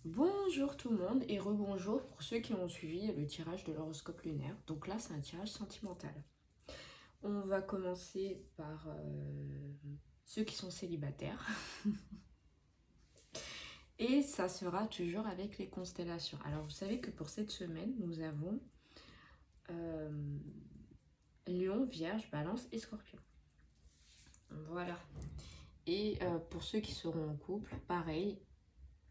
Bonjour tout le monde et rebonjour pour ceux qui ont suivi le tirage de l'horoscope lunaire. Donc là, c'est un tirage sentimental. On va commencer par ceux qui sont célibataires. Et ça sera toujours avec les constellations. Alors, vous savez que pour cette semaine, nous avons euh, Lion, Vierge, Balance et Scorpion. Voilà. Et pour ceux qui seront en couple, pareil,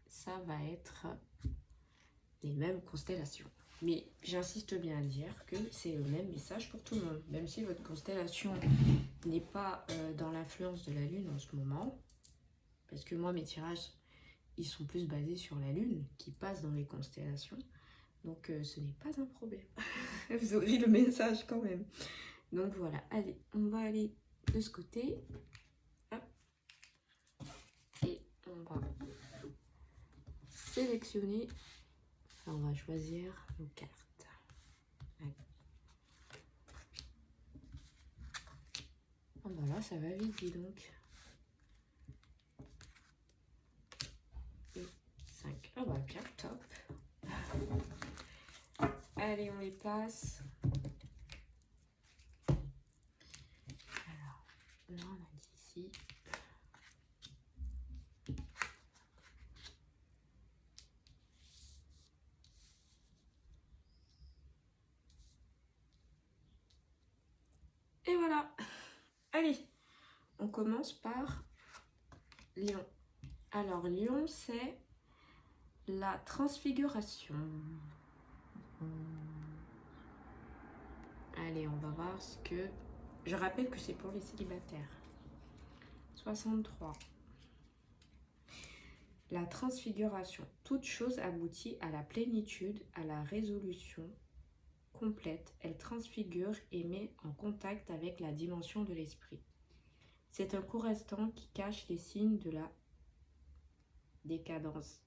ça va être les mêmes constellations. Mais j'insiste bien à dire que c'est le même message pour tout le monde. Même si votre constellation n'est pas dans l'influence de la Lune en ce moment, parce que moi, mes tirages, ils sont plus basés sur la Lune qui passe dans les constellations. Donc ce n'est pas un problème. Vous aurez le message quand même. Donc voilà, allez, on va aller de ce côté. Hop. Et on va sélectionner. Enfin, on va choisir nos cartes. Allez. Ah bah là, ça va vite, dis donc. Et 5. Ah bah bien, top. Allez, on les place. Alors, là, on a dit ici. Et voilà. Allez, on commence par Lion. Alors, Lion, c'est la transfiguration. Allez, on va voir ce que... Je rappelle que c'est pour les célibataires. 63. La transfiguration. Toute chose aboutit à la plénitude, à la résolution complète. Elle transfigure et met en contact avec la dimension de l'esprit. C'est un court instant qui cache les signes de la décadence.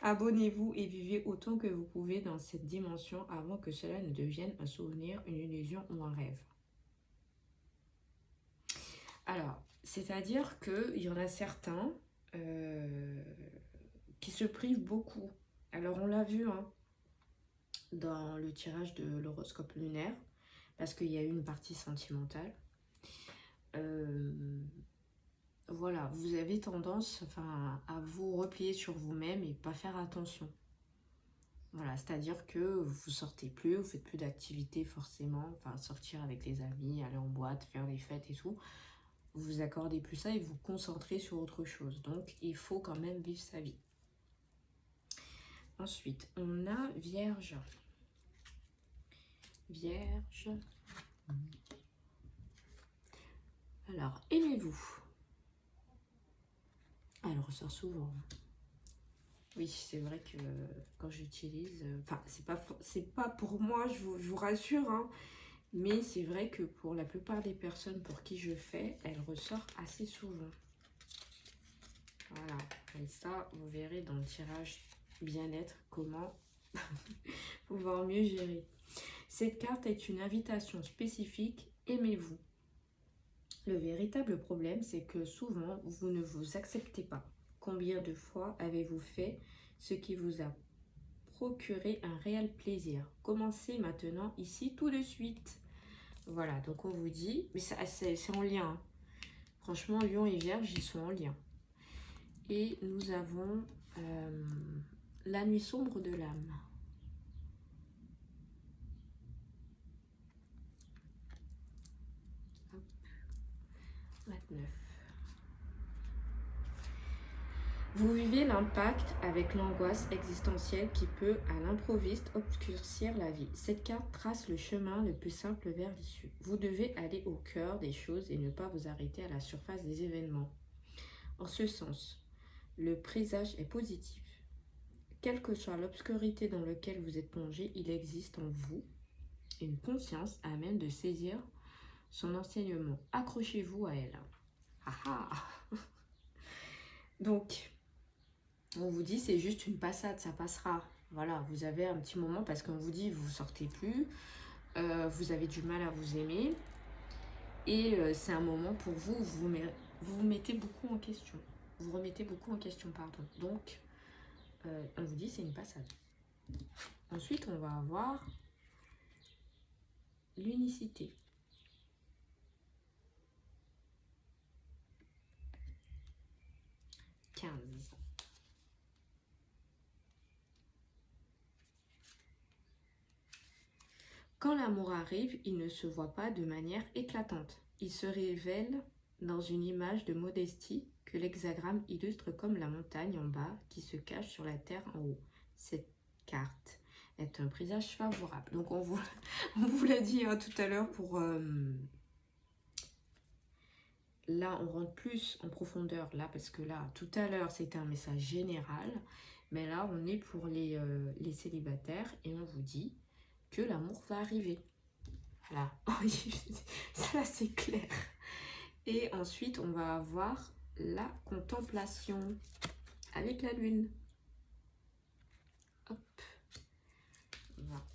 Abonnez-vous et vivez autant que vous pouvez dans cette dimension avant que cela ne devienne un souvenir, une illusion ou un rêve. Alors, c'est-à-dire qu'il y en a certains qui se privent beaucoup. Alors, on l'a vu dans le tirage de l'horoscope lunaire, parce qu'il y a eu une partie sentimentale. Voilà, vous avez tendance à vous replier sur vous-même et pas faire attention. Voilà, c'est-à-dire que vous sortez plus, vous faites plus d'activités forcément, enfin sortir avec les amis, aller en boîte, faire des fêtes et tout. Vous vous accordez plus ça et vous concentrez sur autre chose. Donc, il faut quand même vivre sa vie. Ensuite, on a Vierge. Vierge. Alors, aimez-vous. Elle ressort souvent. Oui, c'est vrai que quand j'utilise... Enfin, c'est pas pour moi, je vous rassure, hein, mais c'est vrai que pour la plupart des personnes pour qui je fais, elle ressort assez souvent. Voilà, et ça, vous verrez dans le tirage bien-être comment pouvoir mieux gérer. Cette carte est une invitation spécifique, aimez-vous. Le véritable problème, c'est que souvent, vous ne vous acceptez pas. Combien de fois avez-vous fait ce qui vous a procuré un réel plaisir? Commencez maintenant, ici, tout de suite. Voilà, donc on vous dit, mais c'est en lien. Hein. Franchement, Lion et Vierge, ils sont en lien. Et nous avons la nuit sombre de l'âme. Hop. 29. Vous vivez l'impact avec l'angoisse existentielle qui peut, à l'improviste, obscurcir la vie. Cette carte trace le chemin le plus simple vers l'issue. Vous devez aller au cœur des choses et ne pas vous arrêter à la surface des événements. En ce sens, le présage est positif. Quelle que soit l'obscurité dans laquelle vous êtes plongé, il existe en vous une conscience à même de saisir son enseignement. Accrochez-vous à elle. Ah ah. Donc, on vous dit c'est juste une passade, ça passera. Voilà, vous avez un petit moment parce qu'on vous dit vous sortez plus, vous avez du mal à vous aimer et c'est un moment pour vous, vous vous mettez beaucoup en question. Vous remettez beaucoup en question, pardon. Donc, on vous dit c'est une passade. Ensuite, on va avoir l'unicité. 15. Quand l'amour arrive, il ne se voit pas de manière éclatante. Il se révèle dans une image de modestie que l'hexagramme illustre comme la montagne en bas qui se cache sur la terre en haut. Cette carte est un présage favorable. Donc on vous l'a dit hein, tout à l'heure pour... Là, on rentre plus en profondeur, là, parce que là, tout à l'heure, c'était un message général. Mais là, on est pour les célibataires et on vous dit que l'amour va arriver. Voilà, ça c'est clair. Et ensuite, on va avoir la contemplation avec la lune. Hop. Voilà.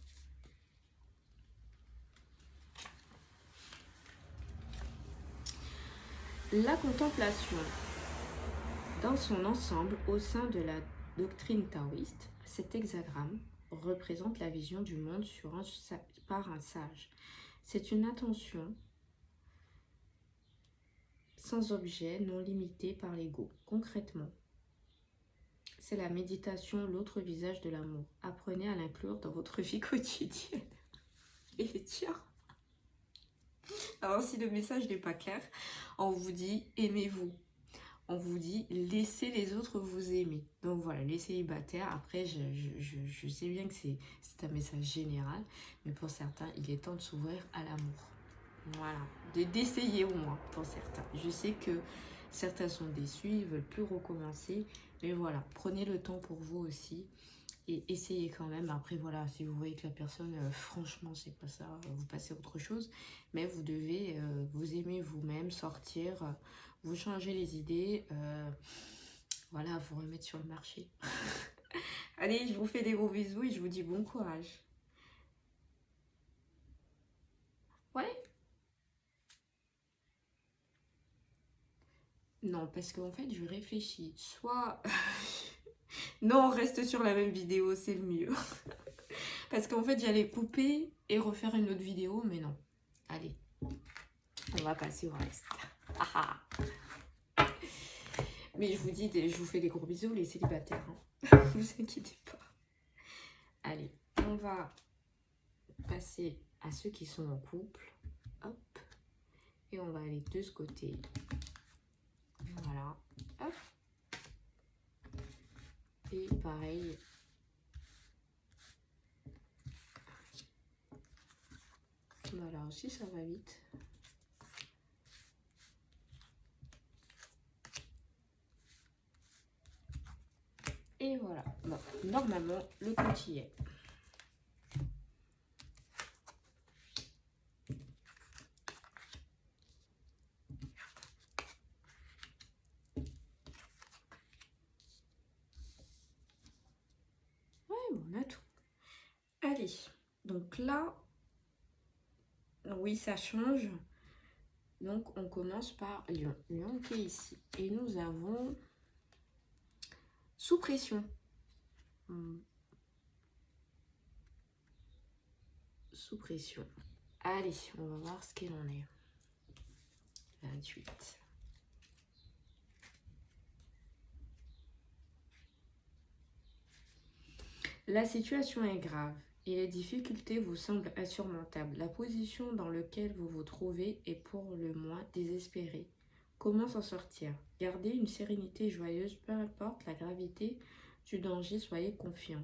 La contemplation, dans son ensemble, au sein de la doctrine taoïste, cet hexagramme représente la vision du monde par un sage. C'est une attention sans objet, non limitée par l'ego. Concrètement, c'est la méditation, l'autre visage de l'amour. Apprenez à l'inclure dans votre vie quotidienne. Et tiens, alors si le message n'est pas clair, on vous dit aimez-vous. On vous dit laissez les autres vous aimer. Donc voilà, les célibataires, après je sais bien que c'est un message général, mais pour certains, il est temps de s'ouvrir à l'amour. Voilà, d'essayer au moins pour certains. Je sais que certains sont déçus, ils ne veulent plus recommencer, mais voilà, prenez le temps pour vous aussi et essayez quand même. Après voilà, si vous voyez que la personne, franchement c'est pas ça, vous passez à autre chose, mais vous devez vous aimer vous-même, sortir, vous changer les idées, voilà, vous remettre sur le marché. Allez, je vous fais des gros bisous et je vous dis bon courage. Ouais. Non, parce qu'en fait, je réfléchis. Soit... non, on reste sur la même vidéo, c'est le mieux. Parce qu'en fait, j'allais couper et refaire une autre vidéo, mais non. Allez, on va passer au reste. Mais je vous dis, je vous fais des gros bisous, les célibataires. Hein. Vous inquiétez pas. Allez, on va passer à ceux qui sont en couple. Hop. Et on va aller de ce côté. Voilà. Hop. Et pareil. Voilà, aussi ça va vite. Et voilà. Bon, normalement, le compte y est. Ouais, on a tout. Allez, donc là, oui, ça change. Donc, on commence par Lion. Lion qui est ici. Et nous avons sous pression. Sous pression. Allez, on va voir ce qu'il en est. 28. La situation est grave et les difficultés vous semblent insurmontables. La position dans laquelle vous vous trouvez est pour le moins désespérée. Comment s'en sortir? Gardez une sérénité joyeuse, peu importe la gravité du danger, soyez confiant.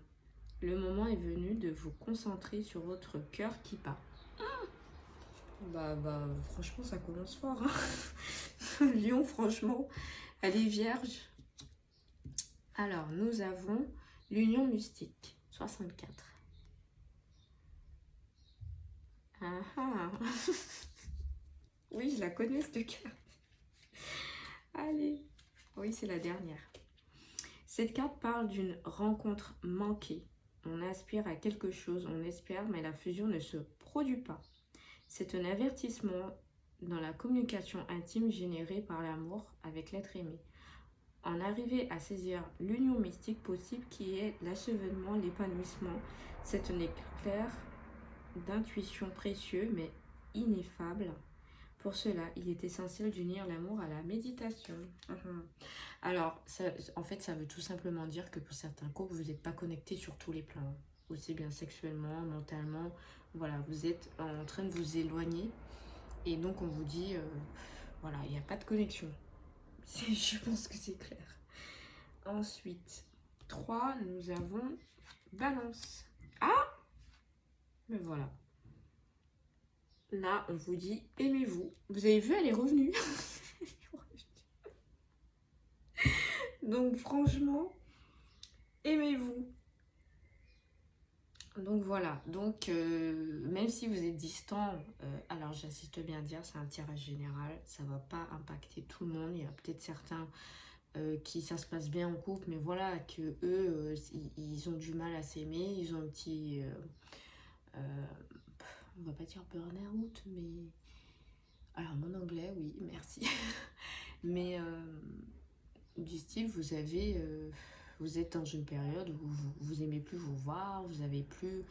Le moment est venu de vous concentrer sur votre cœur qui bat. Bah, franchement, ça commence fort. Hein. Lion, franchement, elle est vierge. Alors, nous avons l'union mystique, 64. Ah ah. Oui, je la connais, cette carte. Allez. Oui, c'est la dernière. Cette carte parle d'une rencontre manquée. On aspire à quelque chose, on espère, mais la fusion ne se produit pas. C'est un avertissement dans la communication intime générée par l'amour avec l'être aimé. en arriver à saisir l'union mystique possible qui est l'achèvement, l'épanouissement. C'est un éclair d'intuition précieux mais ineffable. Pour cela, il est essentiel d'unir l'amour à la méditation. Alors, en fait, ça veut tout simplement dire que pour certains couples, vous n'êtes pas connectés sur tous les plans. Aussi bien sexuellement, mentalement. Voilà, vous êtes en train de vous éloigner. Et donc, on vous dit, voilà, il n'y a pas de connexion. Je pense que c'est clair. Ensuite, 3, nous avons Balance. Ah! Mais voilà. Là, on vous dit, aimez-vous. Vous avez vu, elle est revenue. Donc, franchement, aimez-vous. Donc, voilà. Donc, même si vous êtes distant, alors j'insiste bien à dire, c'est un tirage général. Ça ne va pas impacter tout le monde. Il y a peut-être certains qui ça se passe bien en couple, mais voilà, que eux, ils ont du mal à s'aimer. Ils ont un petit... on va pas dire burn-out, mais... Alors, mon anglais, oui, merci. Mais du style, vous êtes dans une période où vous aimez plus vous voir, vous avez plus,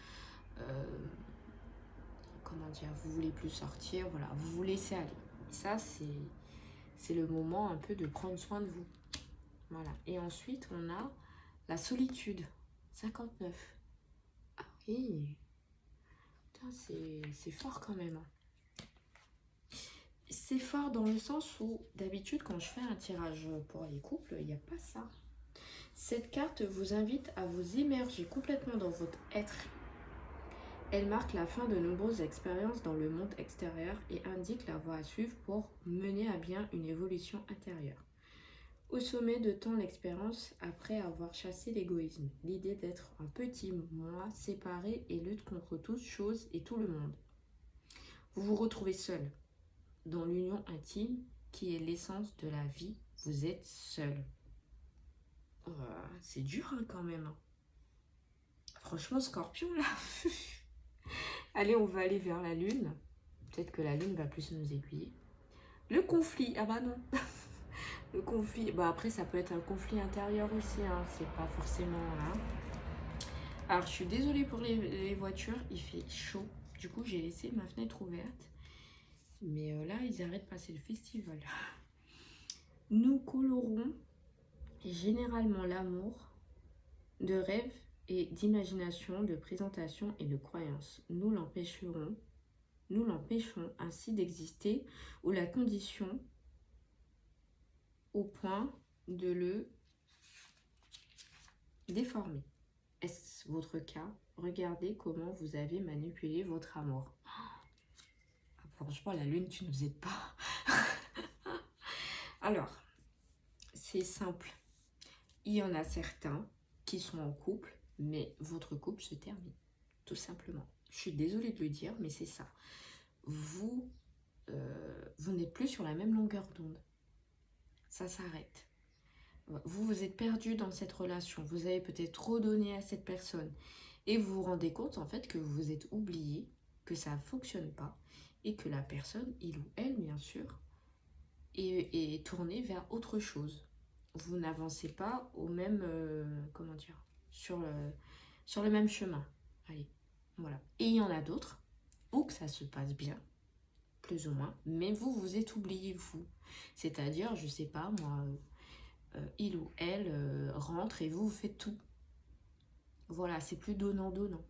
comment dire, vous voulez plus sortir, voilà, vous vous laissez aller. Ça, c'est le moment un peu de prendre soin de vous. Voilà. Et ensuite, on a la solitude, 59. Ah oui, c'est fort quand même. C'est fort dans le sens où, d'habitude, quand je fais un tirage pour les couples, il n'y a pas ça. Cette carte vous invite à vous immerger complètement dans votre être. Elle marque la fin de nombreuses expériences dans le monde extérieur et indique la voie à suivre pour mener à bien une évolution intérieure. Au sommet de tant l'expérience après avoir chassé l'égoïsme, l'idée d'être un petit moi séparé et lutte contre toutes choses et tout le monde. Vous vous retrouvez seul dans l'union intime qui est l'essence de la vie. Vous êtes seul. C'est dur hein, quand même. Franchement, Scorpion, là. Allez, on va aller vers la Lune. Peut-être que la Lune va plus nous aiguiller. Le conflit. Ah bah non. Le conflit. Bah après, ça peut être un conflit intérieur aussi. Hein. C'est pas forcément là. Alors, je suis désolée pour les voitures. Il fait chaud. Du coup, j'ai laissé ma fenêtre ouverte. Mais là, ils arrêtent de passer le festival. Nous colorons généralement l'amour de rêve et d'imagination, de présentation et de croyance. Nous l'empêchons ainsi d'exister ou la condition au point de le déformer. Est-ce votre cas? Regardez comment vous avez manipulé votre amour. Franchement, la lune, tu nous aides pas. Alors, c'est simple. Il y en a certains qui sont en couple, mais votre couple se termine, tout simplement. Je suis désolée de le dire, mais c'est ça. Vous n'êtes plus sur la même longueur d'onde. Ça s'arrête. Vous êtes perdu dans cette relation. Vous avez peut-être trop donné à cette personne. Et vous vous rendez compte, en fait, que vous vous êtes oublié, que ça ne fonctionne pas, et que la personne, il ou elle, bien sûr, est tournée vers autre chose. Vous n'avancez pas au même, comment dire, sur le même chemin. Allez, voilà. Et il y en a d'autres où que ça se passe bien, plus ou moins, mais vous êtes oublié, vous. C'est-à-dire, je sais pas, moi, il ou elle rentre et vous faites tout. Voilà, c'est plus donnant-donnant.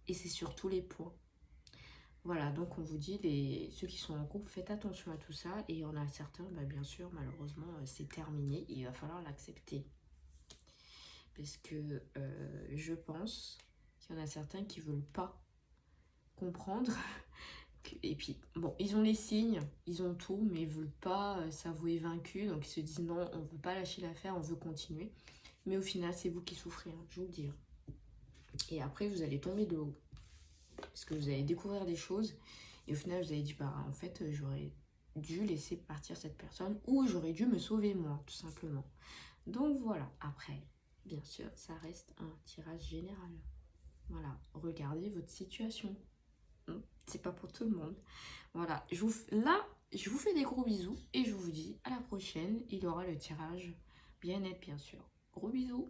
Et c'est sur tous les points. Voilà, donc on vous dit, ceux qui sont en couple, faites attention à tout ça. Et il y en a certains, bah, bien sûr, malheureusement, c'est terminé. Il va falloir l'accepter. Parce que je pense qu'il y en a certains qui ne veulent pas comprendre. Et puis, bon, ils ont les signes, ils ont tout, mais ils ne veulent pas s'avouer vaincus. Donc ils se disent non, on ne veut pas lâcher l'affaire, on veut continuer. Mais au final, c'est vous qui souffrez, hein, je vous le dis. Et après, vous allez tomber de haut. Parce que vous allez découvrir des choses. Et au final, vous allez dire, bah, en fait, j'aurais dû laisser partir cette personne. Ou j'aurais dû me sauver moi, tout simplement. Donc voilà. Après, bien sûr, ça reste un tirage général. Voilà. Regardez votre situation. C'est pas pour tout le monde. Voilà. Là, je vous fais des gros bisous. Et je vous dis à la prochaine. Il y aura le tirage bien-être bien sûr. Gros bisous.